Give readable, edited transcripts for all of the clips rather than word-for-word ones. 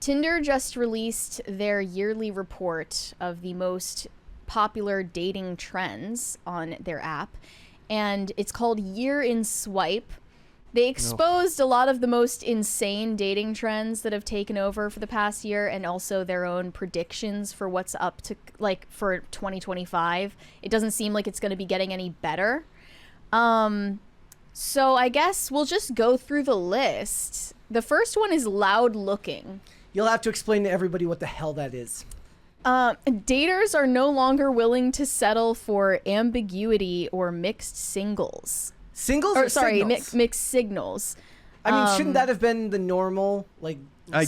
Tinder just released their yearly report of the most popular dating trends on their app, and it's called Year in Swipe. They exposed a lot of the most insane dating trends that have taken over for the past year, and also their own predictions for what's up to, like, for 2025. It doesn't seem like it's going to be getting any better. So I guess we'll just go through the list. The first one is loud looking. You'll have to explain to everybody what the hell that is. Daters are no longer willing to settle for ambiguity or mixed singles. Singles or signals? Mixed signals. I mean, shouldn't that have been the normal, like...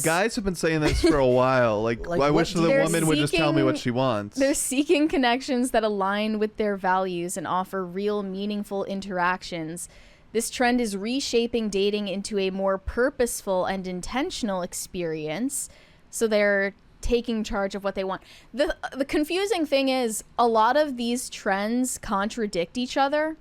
Guys have been saying this for a while. Like I wish the woman would just tell me what she wants. They're seeking connections that align with their values and offer real, meaningful interactions. This trend is reshaping dating into a more purposeful and intentional experience. So they're taking charge of what they want. The confusing thing is a lot of these trends contradict each other.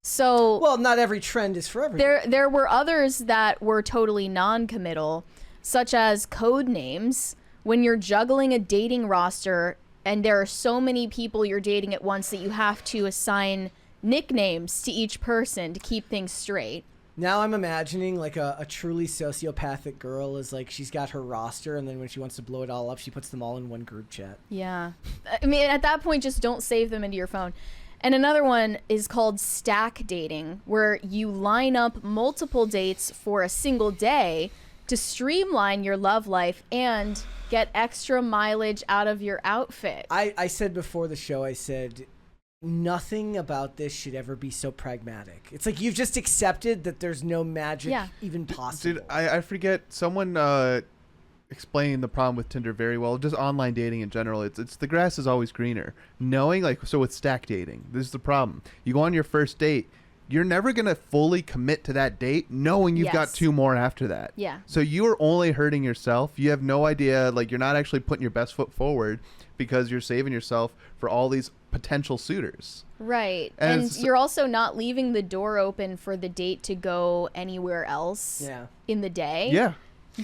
So well, not every trend is for everyone. There were others that were totally non-committal, such as code names. When you're juggling a dating roster and there are so many people you're dating at once that you have to assign nicknames to each person to keep things straight. Now I'm imagining like a truly sociopathic girl is like, she's got her roster, and then when she wants to blow it all up, she puts them all in one group chat. Yeah. I mean, at that point, just don't save them into your phone. And another one is called stack dating, where you line up multiple dates for a single day to streamline your love life and get extra mileage out of your outfit. I said before the show, I said, nothing about this should ever be so pragmatic. It's like you've just accepted that there's no magic even possible. Dude, I forget, someone explained the problem with Tinder very well. Just online dating in general, it's the grass is always greener. Knowing, like, so with stack dating, this is the problem. You go on your first date, you're never going to fully commit to that date knowing you've got 2 more after that. Yeah. So you are only hurting yourself. You have no idea, like, you're not actually putting your best foot forward because you're saving yourself for all these potential suitors. Right. And you're also not leaving the door open for the date to go anywhere else in the day. Yeah.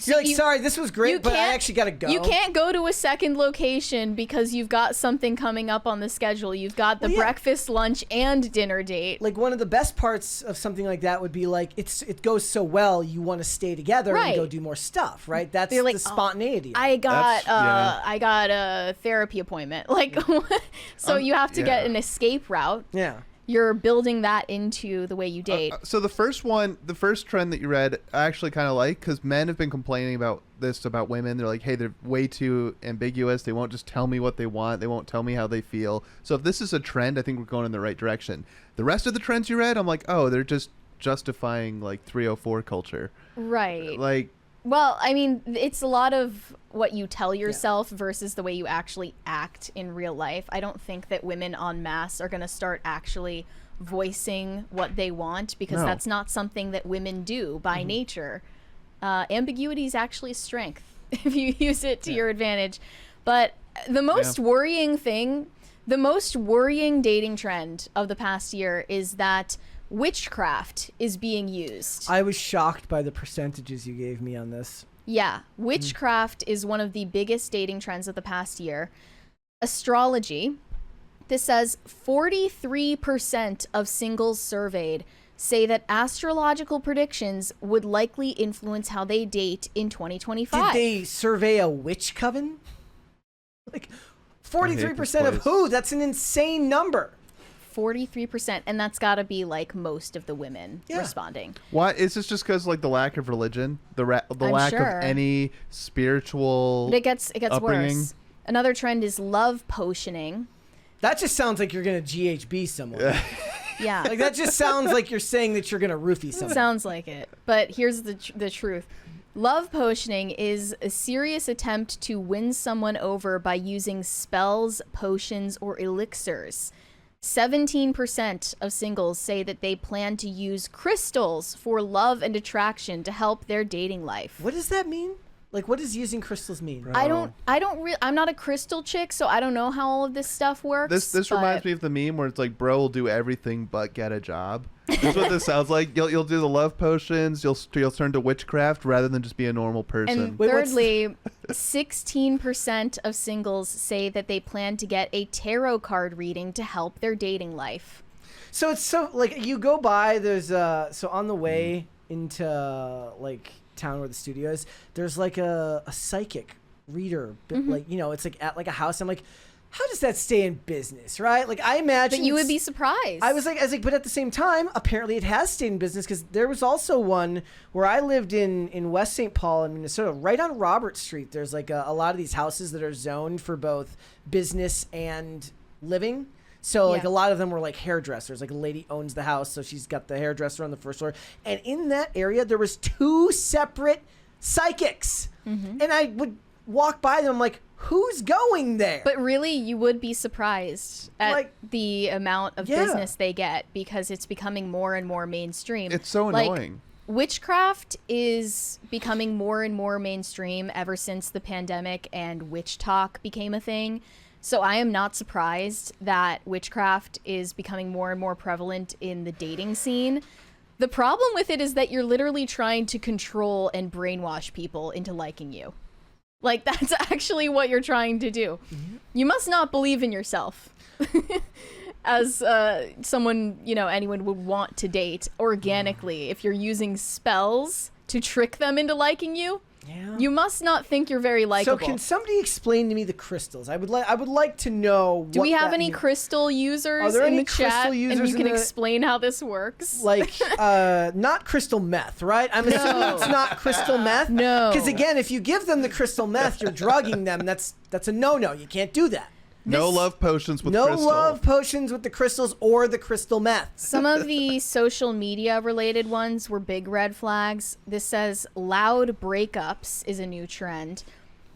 So you're like, sorry, this was great, but I actually got to go. You can't go to a second location because you've got something coming up on the schedule. You've got the breakfast, lunch, and dinner date. Like, one of the best parts of something like that would be like, it goes so well, you want to stay together and go do more stuff, right? That's like, the spontaneity. I got a therapy appointment. Like, so you have to get an escape route. Yeah. You're building that into the way you date. So the first trend that you read, I actually kind of like, because men have been complaining about this about women. They're like, hey, they're way too ambiguous. They won't just tell me what they want. They won't tell me how they feel. So if this is a trend, I think we're going in the right direction. The rest of the trends you read, I'm like, oh, they're just justifying like 304 culture. Right. Like, well, I mean, it's a lot of what you tell yourself versus the way you actually act in real life. I don't think that women en masse are going to start actually voicing what they want, because that's not something that women do by nature. Ambiguity is actually a strength if you use it to your advantage. But the most worrying thing, the most worrying dating trend of the past year is that witchcraft is being used. I was shocked by the percentages you gave me on this. Yeah, witchcraft is one of the biggest dating trends of the past year. Astrology, this says 43% of singles surveyed say that astrological predictions would likely influence how they date in 2025. Did they survey a witch coven? Like 43% of who? That's an insane number. 43%, and that's got to be like most of the women responding. Why is this? Just because like the lack of religion, the lack of any spiritual? But it gets upbringing. worse. Another trend is love potioning. That just sounds like you're gonna GHB someone. Yeah, like that just sounds like you're saying that you're gonna roofie someone. Sounds like it. But here's the truth. Love potioning is a serious attempt to win someone over by using spells, potions, or elixirs. 17% of singles say that they plan to use crystals for love and attraction to help their dating life. What does that mean? Like, what does using crystals mean? Bro. I'm not a crystal chick, so I don't know how all of this stuff works. This reminds me of the meme where it's like, bro will do everything but get a job. That's what this sounds like. You'll do the love potions. You'll turn to witchcraft rather than just be a normal person. And thirdly, 16% of singles say that they plan to get a tarot card reading to help their dating life. So it's so like you go by. There's so on the way into like town where the studio is, there's like a psychic reader, like it's like at like a house. I'm like, how does that stay in business, right? Like I imagine but you would be surprised. I was like, but at the same time, apparently it has stayed in business because there was also one where I lived in West St. Paul in Minnesota, right on Robert Street. There's like a lot of these houses that are zoned for both business and living. So like a lot of them were like hairdressers. Like a lady owns the house, so she's got the hairdresser on the first floor. And in that area, there was 2 separate psychics. And I would walk by them, I'm like, who's going there? But really, you would be surprised at Like, the amount of business they get because it's becoming more and more mainstream. It's so annoying. Witchcraft is becoming more and more mainstream ever since the pandemic and witch talk became a thing. So I am not surprised that witchcraft is becoming more and more prevalent in the dating scene. The problem with it is that you're literally trying to control and brainwash people into liking you. Like, that's actually what you're trying to do. You must not believe in yourself as someone, anyone would want to date organically. If you're using spells to trick them into liking you, you must not think you're very likable. So can somebody explain to me the crystals? I would like to know. Do we have any crystal users in the chat? And you can explain how this works. Like, not crystal meth, right? I'm assuming it's not crystal meth. No. Because again, if you give them the crystal meth, you're drugging them. That's a no-no. You can't do that. No love potions with no crystal. No love potions with the crystals or the crystal meth. Some of the social media related ones were big red flags. This says loud breakups is a new trend.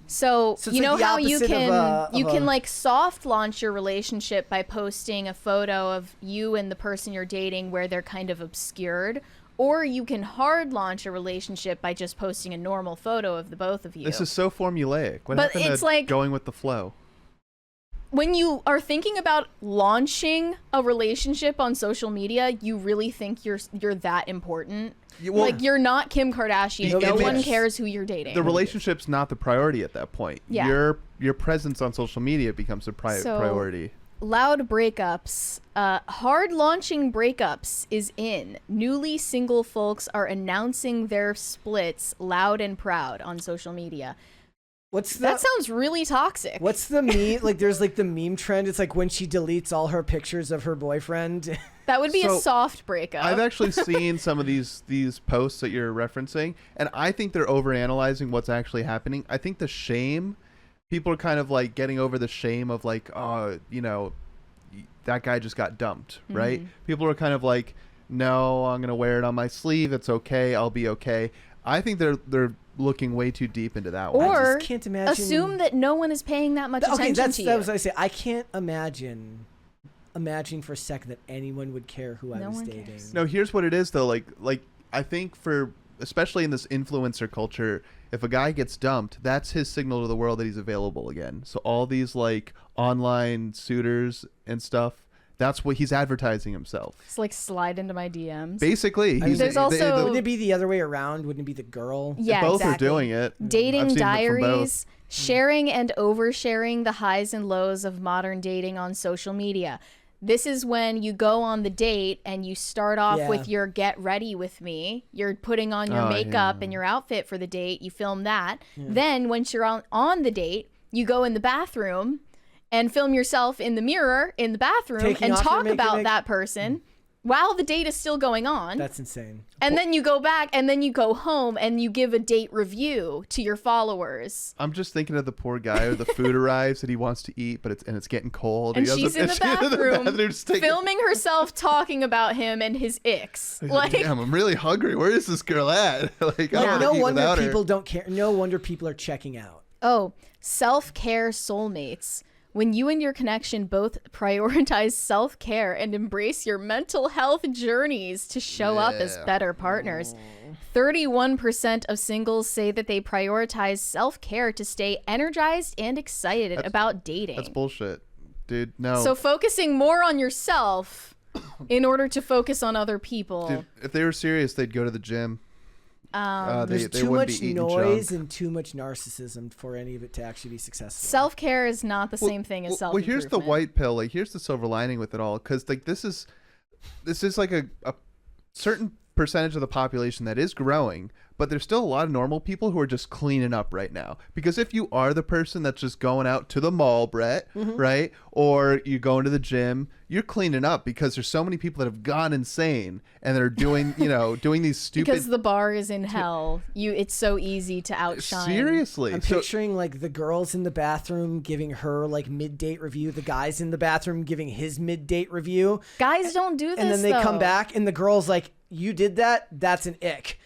So you know how you can like soft launch your relationship by posting a photo of you and the person you're dating where they're kind of obscured, or you can hard launch a relationship by just posting a normal photo of the both of you. This is so formulaic. What but happened it's to like going with the flow? When you are thinking about launching a relationship on social media, you really think you're that important? Like, you're not Kim Kardashian. No one cares who you're dating. The relationship's not the priority at that point. Yeah. Your presence on social media becomes a priority. Loud breakups. Hard launching breakups is in. Newly single folks are announcing their splits loud and proud on social media. That sounds really toxic. What's the meme? Like, there's like the meme trend. It's like when she deletes all her pictures of her boyfriend. That would be a soft breakup. I've actually seen some of these posts that you're referencing, and I think they're overanalyzing what's actually happening. I think the shame, people are kind of like getting over the shame of like, oh, that guy just got dumped, right? People are kind of like, no, I'm gonna wear it on my sleeve. It's okay. I'll be okay. I think they're looking way too deep into that one. Or I just can't imagine. Assume that no one is paying that much attention to you. That was what I say. I can't imagine for a second that anyone would care who I was dating. Cares. No, here's what it is though. Like I think especially in this influencer culture, if a guy gets dumped, that's his signal to the world that he's available again. So all these like online suitors and stuff, that's what he's advertising himself. It's like slide into my DMs. Basically, wouldn't it be the other way around? Wouldn't it be the girl? Yeah, both are doing it. Dating diaries, sharing and oversharing the highs and lows of modern dating on social media. This is when you go on the date and you start off with your get ready with me. You're putting on your makeup and your outfit for the date. You film that. Yeah. Then once you're on the date, you go in the bathroom and film yourself in the mirror in the bathroom and talk about that person while the date is still going on. That's insane. And then you go back and then you go home and you give a date review to your followers. I'm just thinking of the poor guy where the food arrives and he wants to eat, but it's getting cold. And she's in the bathroom filming herself talking about him and his icks. Like, damn, I'm really hungry. Where is this girl at? Like, no wonder people don't care. No wonder people are checking out. Oh, self-care soulmates. when you and your connection both prioritize self-care and embrace your mental health journeys to show up as better partners. 31% of singles say that they prioritize self-care to stay energized and excited about dating. That's bullshit, dude. No. So focusing more on yourself in order to focus on other people. Dude, if they were serious, they'd go to the gym. There's they too wouldn't much be eating noise junk. and too much narcissism for any of it to actually be successful. Self-care is not the same thing as self-improvement. Well, here's the white pill. Like, here's the silver lining with it all. Because, like, this is like a certain percentage of the population that is growing, but there's still a lot of normal people who are just cleaning up right now. Because if you are the person that's just going out to the mall, Brett, right, or you going to the gym, you're cleaning up because there's so many people that have gone insane and they're doing, doing these stupid. Because the bar is in hell. It's so easy to outshine. Seriously, I'm picturing like the girls in the bathroom giving her like mid-date review, the guys in the bathroom giving his mid-date review. Guys don't do this, and then they come back and the girl's like, "You did that? That's an ick."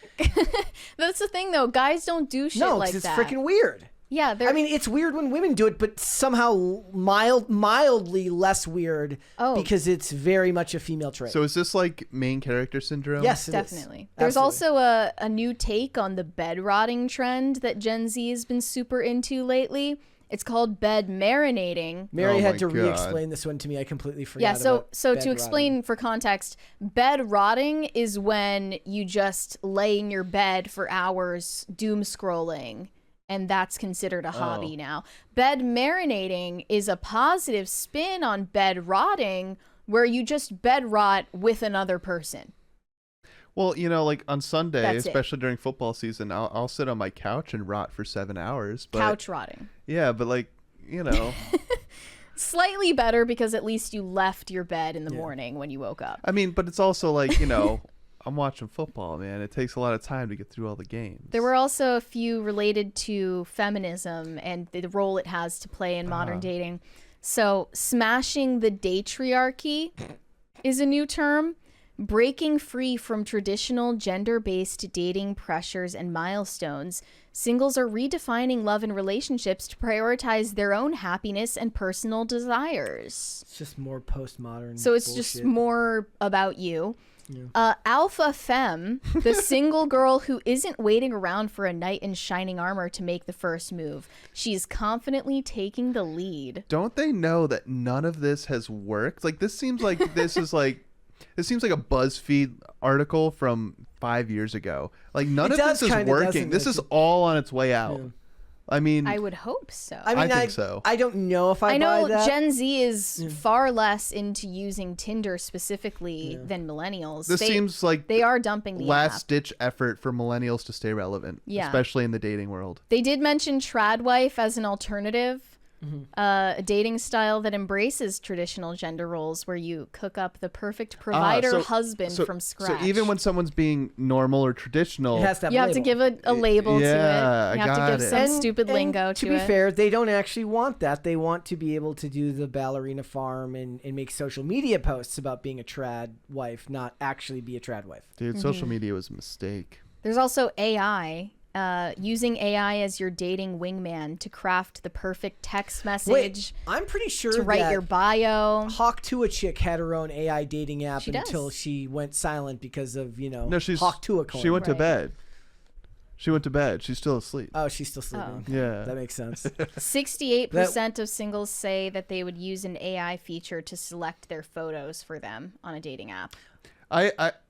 That's the thing, though. Guys don't do shit like it's that. freaking weird. Yeah, I mean, it's weird when women do it, but somehow mildly less weird because it's very much a female trait. So is this like main character syndrome? Yes, it is. definitely. There's also a new take on the bed rotting trend that Gen Z has been super into lately. It's called bed marinating. Mary Oh had my to God. re-explain this one to me. I completely forgot. Yeah, so about so bed to explain rotting. for context, bed rotting is when you just lay in your bed for hours doom scrolling, and that's considered a hobby now. Bed marinating is a positive spin on bed rotting, where you just bed rot with another person. Well, like on Sunday, That's it. especially during football season, I'll sit on my couch and rot for 7 hours. But, Couch rotting. Yeah, but like, Slightly better because at least you left your bed in the morning when you woke up. I mean, but it's also like, I'm watching football, man. It takes a lot of time to get through all the games. There were also a few related to feminism and the role it has to play in modern dating. So, smashing the datriarchy is a new term. Breaking free from traditional gender-based dating pressures and milestones, singles are redefining love and relationships to prioritize their own happiness and personal desires. It's just more postmodern. So it's bullshit. just more about you. Alpha Femme, the single girl who isn't waiting around for a knight in shining armor to make the first move. She's confidently taking the lead. Don't they know that none of this has worked? Like, this seems like this is like... This seems like a BuzzFeed article from 5 years ago. Like, none of this is working. This is all on its way out. Yeah. I mean, I would hope so. I mean, I think so. I don't know if I know buy that. Gen Z is far less into using Tinder specifically than millennials. this seems like they are dumping the app. last-ditch effort for millennials to stay relevant, especially in the dating world. They did mention trad wife as an alternative. A dating style that embraces traditional gender roles where you cook up the perfect provider husband from scratch. So even when someone's being normal or traditional, It has to have you have label. to give a label to it. Yeah, You I have to got give it. some And- stupid and lingo to to be it. fair, they don't actually want that. They want to be able to do the ballerina farm and make social media posts about being a trad wife, not actually be a trad wife. dude, social media was a mistake. There's also AI. Using AI as your dating wingman to craft the perfect text message Wait, I'm pretty sure to write that your bio. Hawk Tua chick had her own AI dating app She does. until she went silent because of, No, Hawk Tua coin. she went to Right. bed. She went to bed. She's still asleep. Oh, she's still sleeping. Yeah. That makes sense. 68% of singles say that they would use an AI feature to select their photos for them on a dating app.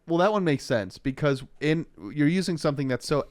Well, that one makes sense because you're using something that's so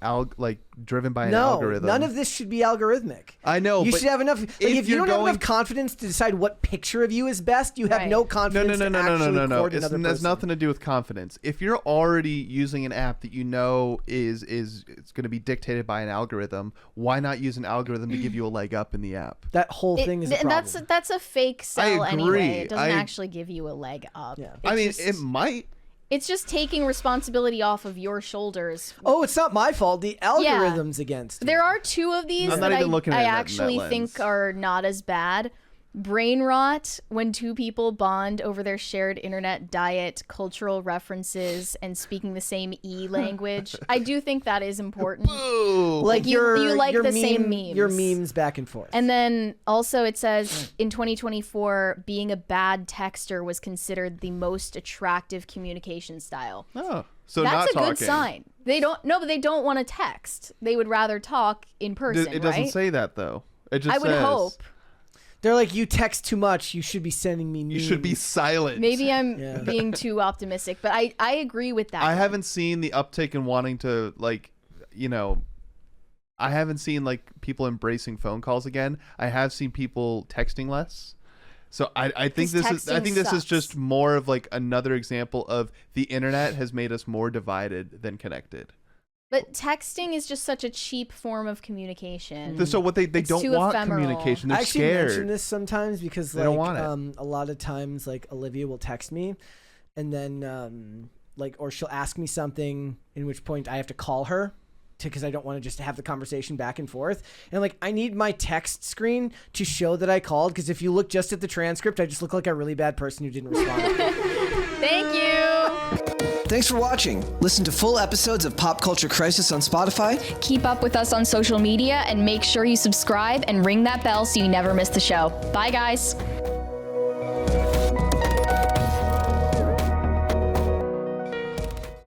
driven by an algorithm. None of this should be algorithmic. I know. You but should have enough. Like, if you you're don't have going- enough confidence to decide what picture of you is best, you have Right. no No, confidence to actually court It another has person. nothing to do with confidence. If you're already using an app that you know is it's going to be dictated by an algorithm, why not use an algorithm to give you a leg up in the app? That whole thing is a and problem. that's a fake sell I anyway. agree. It doesn't actually give you a leg up. Yeah. I mean, It's it just- might. It's just taking responsibility off of your shoulders. Oh, it's not my fault. The algorithm's against me. There are two of these I'm that not even looking at I it in that actually lens. think are not as bad. Brain rot, when two people bond over their shared internet diet, cultural references, and speaking the same language. I do think that is important. Ooh. Like you like your the same memes. Your memes back and forth. And then also it says in 2024, being a bad texter was considered the most attractive communication style. Oh, so That's not a talking. good sign. They don't but they don't want to text. They would rather talk in person, It doesn't right? say that though. It just I would says, hope. They're like, you text too much. You should be sending me memes. you should be silent. Maybe I'm Yeah. being too optimistic, but I agree with that. I haven't seen the uptick in wanting to, like, you know, I haven't seen like people embracing phone calls again. I have seen people texting less. So I think 'Cause this is sucks. just more of like another example of the internet has made us more divided than connected. But texting is just such a cheap form of communication. So what they It's don't too want ephemeral. communication. I They're actually mention scared. this sometimes because They don't want it. a lot of times like Olivia will text me, and then or she'll ask me something, in which point I have to call her because I don't want to just have the conversation back and forth. And like I need my text screen to show that I called, because if you look just at the transcript, I just look like a really bad person who didn't respond. Thank you. Thanks for watching. Listen to full episodes of Pop Culture Crisis on Spotify. Keep up with us on social media and make sure you subscribe and ring that bell so you never miss the show. Bye, guys.